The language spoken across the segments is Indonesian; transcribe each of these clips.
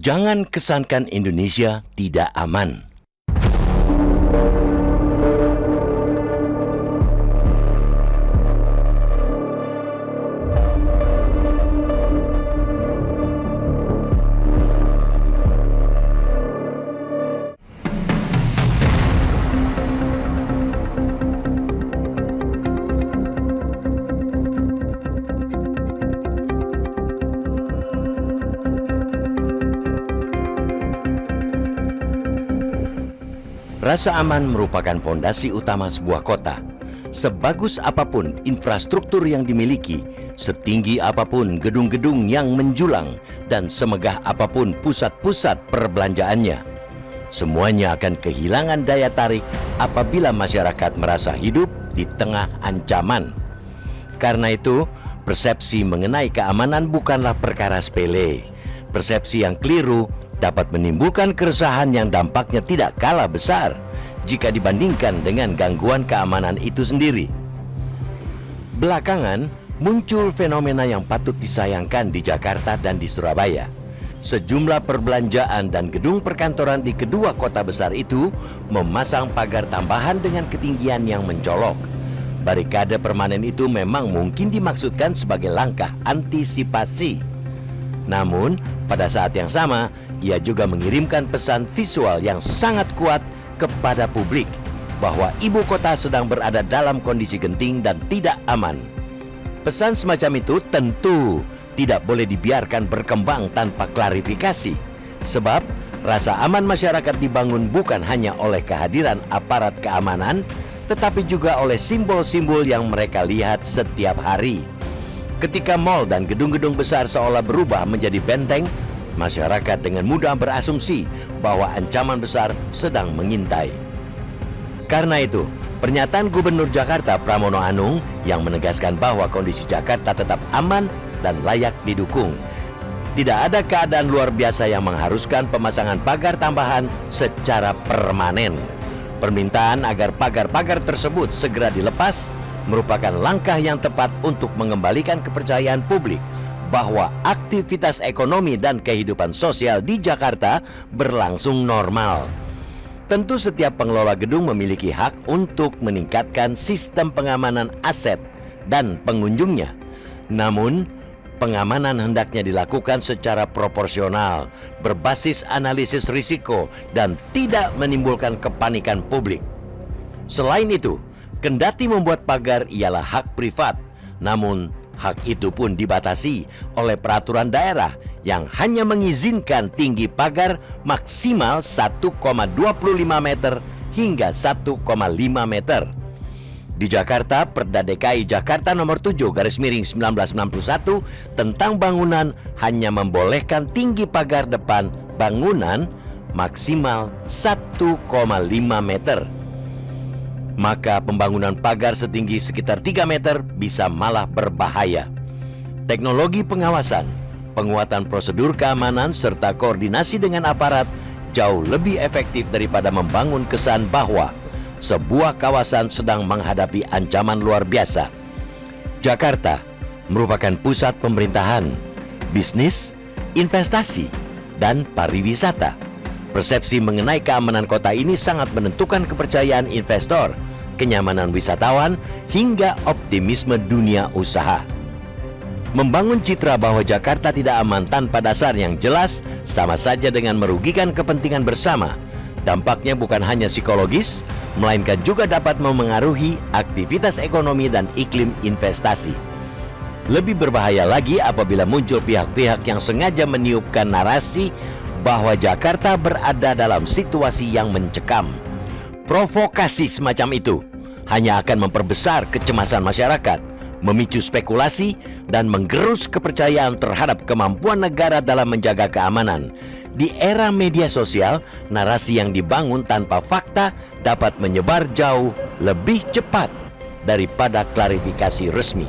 Jangan kesankan Indonesia tidak aman. Rasa aman merupakan fondasi utama sebuah kota. Sebagus apapun infrastruktur yang dimiliki, setinggi apapun gedung-gedung yang menjulang, dan semegah apapun pusat-pusat perbelanjaannya, semuanya akan kehilangan daya tarik apabila masyarakat merasa hidup di tengah ancaman. Karena itu, persepsi mengenai keamanan bukanlah perkara sepele. Persepsi yang keliru dapat menimbulkan keresahan yang dampaknya tidak kalah besar jika dibandingkan dengan gangguan keamanan itu sendiri. Belakangan, muncul fenomena yang patut disayangkan di Jakarta dan di Surabaya. Sejumlah perbelanjaan dan gedung perkantoran di kedua kota besar itu memasang pagar tambahan dengan ketinggian yang mencolok. Barikade permanen itu memang mungkin dimaksudkan sebagai langkah antisipasi. Namun, pada saat yang sama, ia juga mengirimkan pesan visual yang sangat kuat kepada publik bahwa ibu kota sedang berada dalam kondisi genting dan tidak aman. Pesan semacam itu tentu tidak boleh dibiarkan berkembang tanpa klarifikasi, sebab rasa aman masyarakat dibangun bukan hanya oleh kehadiran aparat keamanan, tetapi juga oleh simbol-simbol yang mereka lihat setiap hari. Ketika mal dan gedung-gedung besar seolah berubah menjadi benteng, masyarakat dengan mudah berasumsi bahwa ancaman besar sedang mengintai. Karena itu, pernyataan Gubernur Jakarta Pramono Anung yang menegaskan bahwa kondisi Jakarta tetap aman dan layak didukung. Tidak ada keadaan luar biasa yang mengharuskan pemasangan pagar tambahan secara permanen. Permintaan agar pagar-pagar tersebut segera dilepas merupakan langkah yang tepat untuk mengembalikan kepercayaan publik bahwa aktivitas ekonomi dan kehidupan sosial di Jakarta berlangsung normal. Tentu setiap pengelola gedung memiliki hak untuk meningkatkan sistem pengamanan aset dan pengunjungnya. Namun, pengamanan hendaknya dilakukan secara proporsional, berbasis analisis risiko, dan tidak menimbulkan kepanikan publik. Selain itu, kendati membuat pagar ialah hak privat, namun hak itu pun dibatasi oleh peraturan daerah yang hanya mengizinkan tinggi pagar maksimal 1,25 meter hingga 1,5 meter. Di Jakarta, Perda DKI Jakarta nomor 7/1991 tentang bangunan hanya membolehkan tinggi pagar depan bangunan maksimal 1,5 meter. Maka pembangunan pagar setinggi sekitar 3 meter bisa malah berbahaya. Teknologi pengawasan, penguatan prosedur keamanan, serta koordinasi dengan aparat jauh lebih efektif daripada membangun kesan bahwa sebuah kawasan sedang menghadapi ancaman luar biasa. Jakarta merupakan pusat pemerintahan, bisnis, investasi, dan pariwisata. Persepsi mengenai keamanan kota ini sangat menentukan kepercayaan investor, kenyamanan wisatawan, hingga optimisme dunia usaha. Membangun citra bahwa Jakarta tidak aman tanpa dasar yang jelas sama saja dengan merugikan kepentingan bersama. Dampaknya bukan hanya psikologis, melainkan juga dapat memengaruhi aktivitas ekonomi dan iklim investasi. Lebih berbahaya lagi apabila muncul pihak-pihak yang sengaja meniupkan narasi bahwa Jakarta berada dalam situasi yang mencekam. Provokasi semacam itu hanya akan memperbesar kecemasan masyarakat, memicu spekulasi, dan menggerus kepercayaan terhadap kemampuan negara dalam menjaga keamanan. Di era media sosial, narasi yang dibangun tanpa fakta dapat menyebar jauh lebih cepat daripada klarifikasi resmi.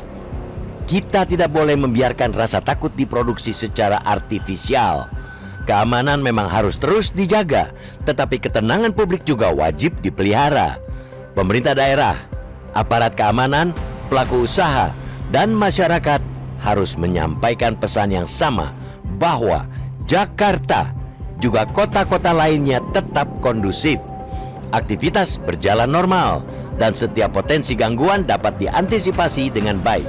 Kita tidak boleh membiarkan rasa takut diproduksi secara artifisial. Keamanan memang harus terus dijaga, tetapi ketenangan publik juga wajib dipelihara. Pemerintah daerah, aparat keamanan, pelaku usaha, dan masyarakat harus menyampaikan pesan yang sama bahwa Jakarta juga kota-kota lainnya tetap kondusif. Aktivitas berjalan normal dan setiap potensi gangguan dapat diantisipasi dengan baik.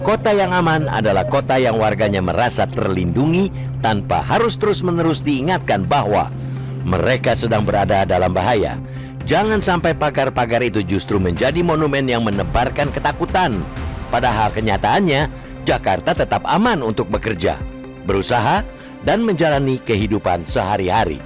Kota yang aman adalah kota yang warganya merasa terlindungi tanpa harus terus-menerus diingatkan bahwa mereka sedang berada dalam bahaya. Jangan sampai pagar-pagar itu justru menjadi monumen yang menebarkan ketakutan. Padahal kenyataannya, Jakarta tetap aman untuk bekerja, berusaha, dan menjalani kehidupan sehari-hari.